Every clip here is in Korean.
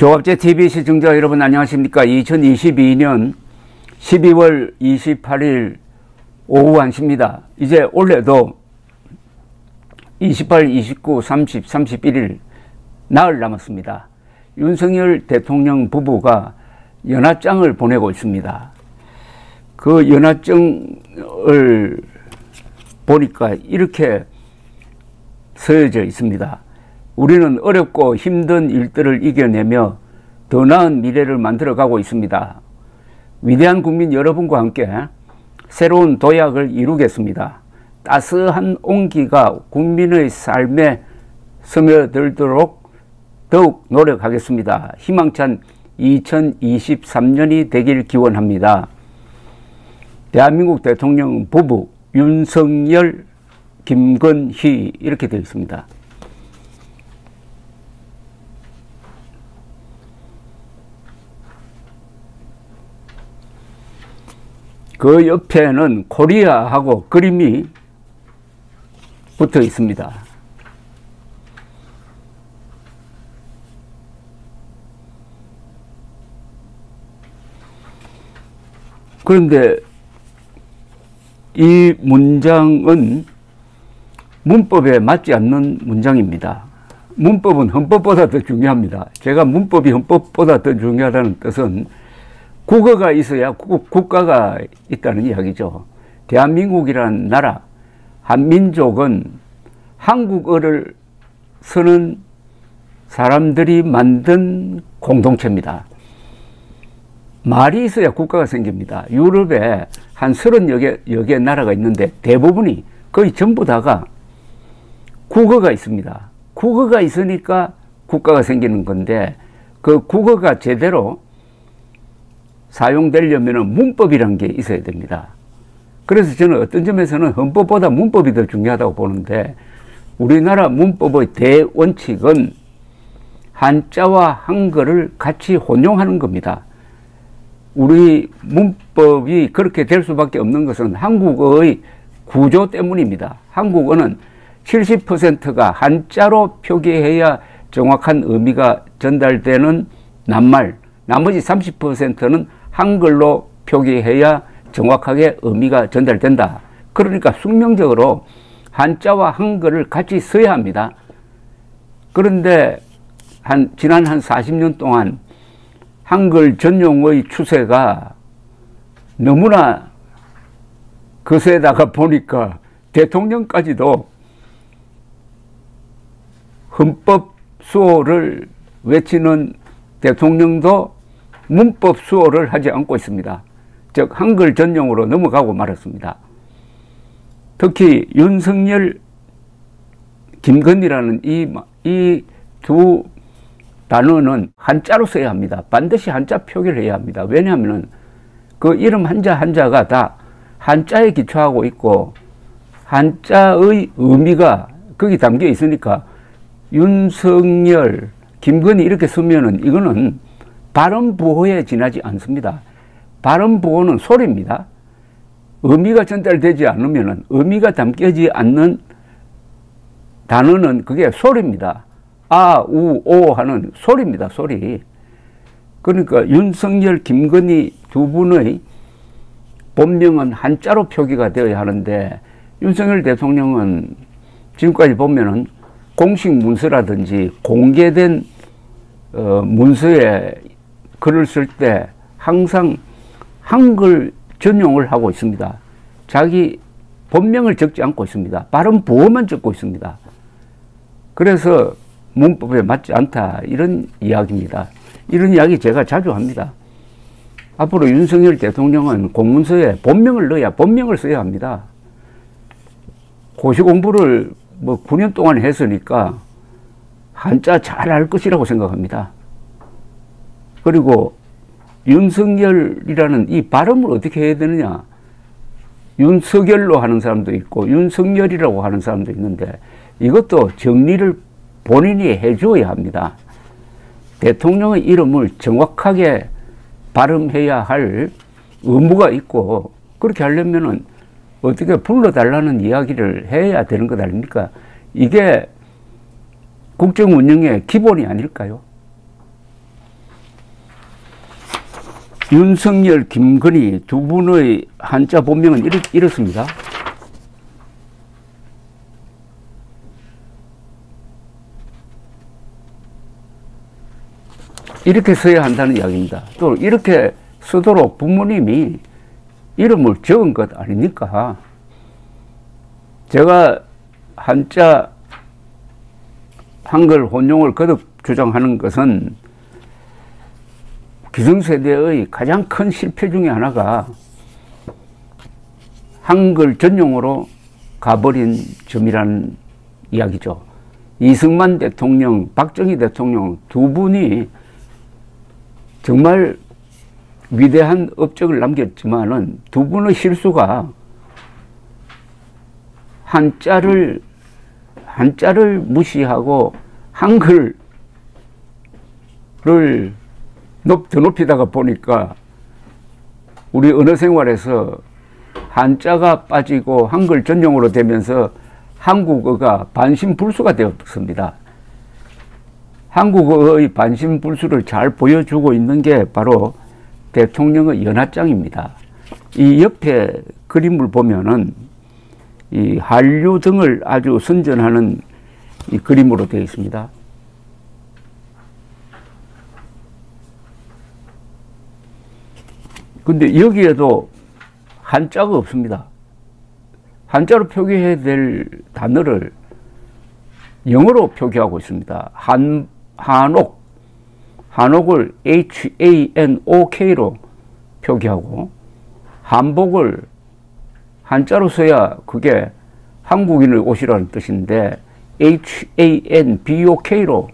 조갑제TV 시청자 여러분 안녕하십니까. 2022년 12월 28일 오후 1시입니다. 이제 올해도 28, 29, 30, 31일 나흘 남았습니다. 윤석열 대통령 부부가 연하장을 보내고 있습니다. 그 연하장을 보니까 이렇게 쓰여져 있습니다. 우리는 어렵고 힘든 일들을 이겨내며 더 나은 미래를 만들어가고 있습니다. 위대한 국민 여러분과 함께 새로운 도약을 이루겠습니다. 따스한 온기가 국민의 삶에 스며들도록 더욱 노력하겠습니다. 희망찬 2023년이 되길 기원합니다. 대한민국 대통령 부부 윤석열, 김건희 이렇게 되어 있습니다. 그 옆에는 코리아하고 그림이 붙어 있습니다. 그런데 이 문장은 문법에 맞지 않는 문장입니다. 문법은 헌법보다 더 중요합니다. 제가 문법이 헌법보다 더 중요하다는 뜻은 국어가 있어야 국가가 있다는 이야기죠. 대한민국이라는 나라, 한민족은 한국어를 쓰는 사람들이 만든 공동체입니다. 말이 있어야 국가가 생깁니다. 유럽에 한 30여 개 나라가 있는데 대부분이 거의 전부 다가 국어가 있습니다. 국어가 있으니까 국가가 생기는 건데 그 국어가 제대로 사용되려면 문법이라는 게 있어야 됩니다. 그래서 저는 어떤 점에서는 헌법보다 문법이 더 중요하다고 보는데 우리나라 문법의 대원칙은 한자와 한글을 같이 혼용하는 겁니다. 우리 문법이 그렇게 될 수밖에 없는 것은 한국어의 구조 때문입니다. 한국어는 70%가 한자로 표기해야 정확한 의미가 전달되는 낱말, 나머지 30%는 한글로 표기해야 정확하게 의미가 전달된다. 그러니까 숙명적으로 한자와 한글을 같이 써야 합니다. 그런데 지난 한 40년 동안 한글 전용의 추세가 너무나 거세다가 보니까 대통령까지도 헌법 수호를 외치는 대통령도 문법 수호를 하지 않고 있습니다. 즉 한글 전용으로 넘어가고 말았습니다. 특히 윤석열, 김건희라는 이 두 단어는 한자로 써야 합니다. 반드시 한자 표기를 해야 합니다. 왜냐하면 그 이름 한자 한자가 다 한자에 기초하고 있고 한자의 의미가 거기 담겨 있으니까 윤석열, 김건희 이렇게 쓰면은 이거는 발음 부호에 지나지 않습니다. 발음 부호는 소리입니다. 의미가 전달되지 않으면은 의미가 담겨지 않는 단어는 그게 소리입니다. 아, 우, 오 하는 소리입니다. 소리. 그러니까 윤석열, 김건희 두 분의 본명은 한자로 표기가 되어야 하는데 윤석열 대통령은 지금까지 보면은 공식 문서라든지 공개된 문서에 글을 쓸 때 항상 한글 전용을 하고 있습니다. 자기 본명을 적지 않고 있습니다. 발음 부호만 적고 있습니다. 그래서 문법에 맞지 않다 이런 이야기입니다. 이런 이야기 제가 자주 합니다. 앞으로 윤석열 대통령은 공문서에 본명을 넣어야 본명을 써야 합니다. 고시 공부를 뭐 9년 동안 했으니까 한자 잘 알 것이라고 생각합니다. 그리고 윤석열이라는 이 발음을 어떻게 해야 되느냐. 윤석열로 하는 사람도 있고 윤석열이라고 하는 사람도 있는데 이것도 정리를 본인이 해줘야 합니다. 대통령의 이름을 정확하게 발음해야 할 의무가 있고 그렇게 하려면은 어떻게 불러달라는 이야기를 해야 되는 것 아닙니까? 이게 국정 운영의 기본이 아닐까요? 윤석열, 김건희 두 분의 한자 본명은 이렇습니다. 이렇게 써야 한다는 이야기입니다. 또 이렇게 쓰도록 부모님이 이름을 적은 것 아닙니까? 제가 한자 한글 혼용을 거듭 주장하는 것은 기성세대의 가장 큰 실패 중에 하나가 한글 전용으로 가버린 점이라는 이야기죠. 이승만 대통령, 박정희 대통령 두 분이 정말 위대한 업적을 남겼지만은 두 분의 실수가 한자를 무시하고 한글을 더 높이다가 보니까 우리 언어 생활에서 한자가 빠지고 한글 전용으로 되면서 한국어가 반신불수가 되었습니다. 한국어의 반신불수를 잘 보여주고 있는 게 바로 대통령의 연하장입니다. 이 옆에 그림을 보면은 이 한류 등을 아주 선전하는 이 그림으로 되어 있습니다. 근데 여기에도 한자가 없습니다. 한자로 표기해야 될 단어를 영어로 표기하고 있습니다. 한옥을 HANOK로 표기하고, 한복을 한자로 써야 그게 한국인의 옷이라는 뜻인데 HANBOK로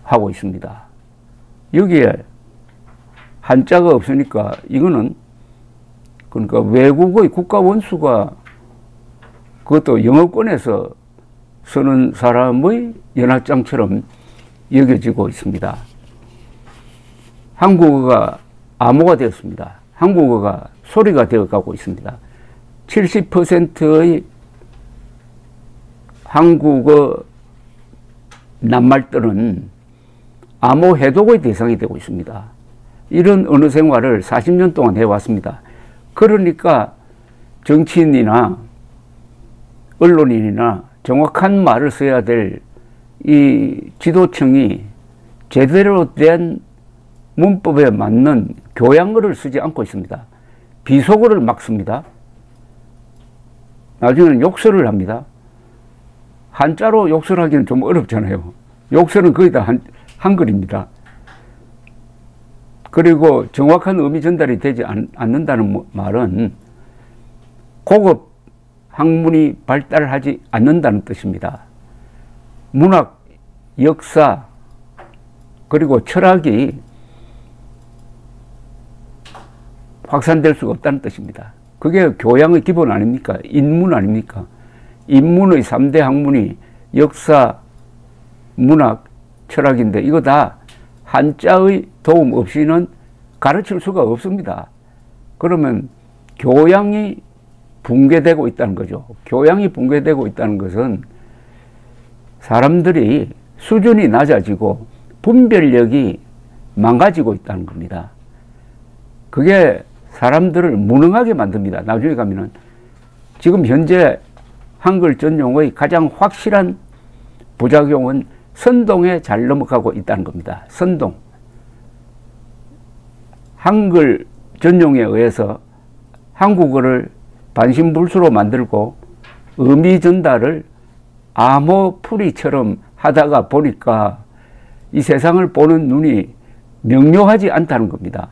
하고 있습니다. 여기에 한자가 없으니까 이거는 그러니까 외국의 국가 원수가 그것도 영어권에서 쓰는 사람의 연하장처럼 여겨지고 있습니다. 한국어가 암호가 되었습니다. 한국어가 소리가 되어가고 있습니다. 70%의 한국어 낱말들은 암호 해독의 대상이 되고 있습니다. 이런 언어 생활을 40년 동안 해왔습니다. 그러니까 정치인이나 언론인이나 정확한 말을 써야 될 이 지도층이 제대로 된 문법에 맞는 교양어를 쓰지 않고 있습니다. 비속어를 막 씁니다. 나중에는 욕설을 합니다. 한자로 욕설하기는 좀 어렵잖아요. 욕설은 거의 다 한글입니다. 그리고 정확한 의미 전달이 되지 않는다는 말은 고급 학문이 발달하지 않는다는 뜻입니다. 문학, 역사, 그리고 철학이 확산될 수가 없다는 뜻입니다. 그게 교양의 기본 아닙니까? 인문 아닙니까? 인문의 3대 학문이 역사, 문학, 철학인데 이거 다 한자의 도움 없이는 가르칠 수가 없습니다. 그러면 교양이 붕괴되고 있다는 거죠. 교양이 붕괴되고 있다는 것은 사람들이 수준이 낮아지고 분별력이 망가지고 있다는 겁니다. 그게 사람들을 무능하게 만듭니다. 나중에 가면은 지금 현재 한글 전용의 가장 확실한 부작용은 선동에 잘 넘어가고 있다는 겁니다. 선동. 한글 전용에 의해서 한국어를 반신불수로 만들고 의미 전달을 암호풀이처럼 하다가 보니까 이 세상을 보는 눈이 명료하지 않다는 겁니다.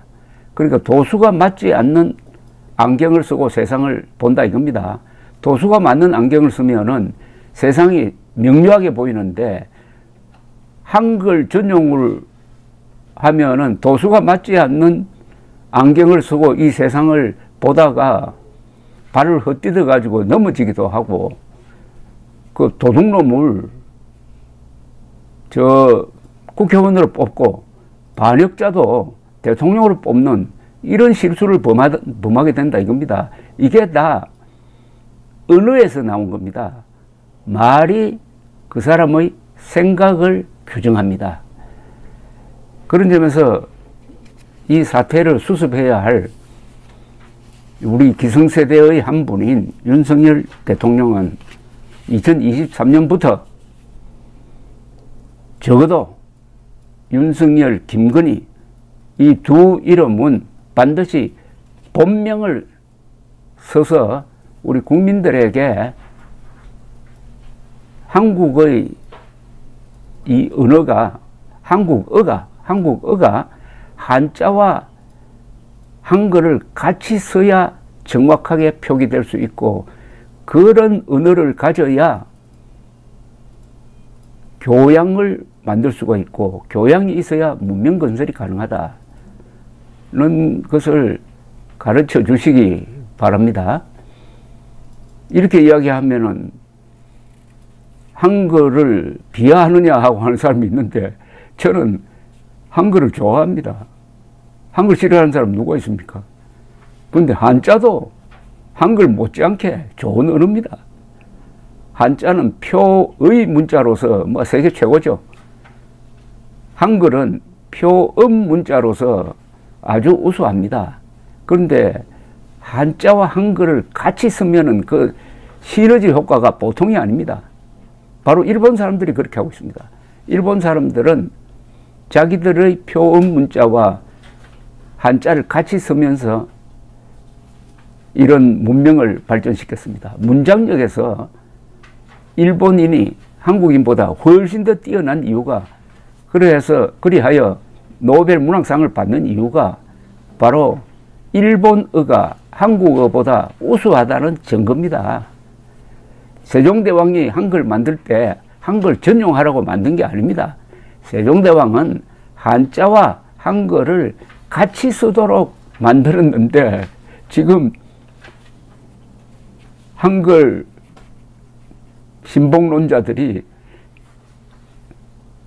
그러니까 도수가 맞지 않는 안경을 쓰고 세상을 본다 이겁니다. 도수가 맞는 안경을 쓰면은 세상이 명료하게 보이는데 한글 전용을 하면은 도수가 맞지 않는 안경을 쓰고 이 세상을 보다가 발을 헛디뎌 가지고 넘어지기도 하고, 그 도둑놈을 국회의원으로 뽑고 반역자도 대통령으로 뽑는 이런 실수를 범하게 된다 이겁니다. 이게 다 언어에서 나온 겁니다. 말이 그 사람의 생각을 규정합니다. 그런 점에서 이 사태를 수습해야 할 우리 기성세대의 한 분인 윤석열 대통령은 2023년부터 적어도 윤석열, 김건희 이 두 이름은 반드시 본명을 써서 우리 국민들에게 한국의 이 언어가 한국어가 한자와 한글을 같이 써야 정확하게 표기될 수 있고, 그런 언어를 가져야 교양을 만들 수가 있고, 교양이 있어야 문명 건설이 가능하다는 것을 가르쳐 주시기 바랍니다. 이렇게 이야기하면은 한글을 비하하느냐 하고 하는 사람이 있는데, 저는 한글을 좋아합니다. 한글 싫어하는 사람 누가 있습니까? 그런데 한자도 한글 못지않게 좋은 언어입니다. 한자는 표의 문자로서 뭐 세계 최고죠. 한글은 표음 문자로서 아주 우수합니다. 그런데 한자와 한글을 같이 쓰면은 그 시너지 효과가 보통이 아닙니다. 바로 일본 사람들이 그렇게 하고 있습니다. 일본 사람들은 자기들의 표음 문자와 한자를 같이 쓰면서 이런 문명을 발전시켰습니다. 문장력에서 일본인이 한국인보다 훨씬 더 뛰어난 이유가, 그리하여 노벨 문학상을 받는 이유가 바로 일본어가 한국어보다 우수하다는 증거입니다. 세종대왕이 한글 만들 때 한글 전용하라고 만든 게 아닙니다. 세종대왕은 한자와 한글을 같이 쓰도록 만들었는데, 지금 한글 신봉론자들이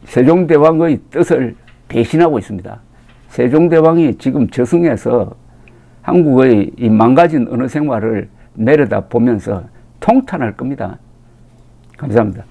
세종대왕의 뜻을 배신하고 있습니다. 세종대왕이 지금 저승에서 한국의 이 망가진 언어 생활을 내려다 보면서 통탄할 겁니다. 감사합니다.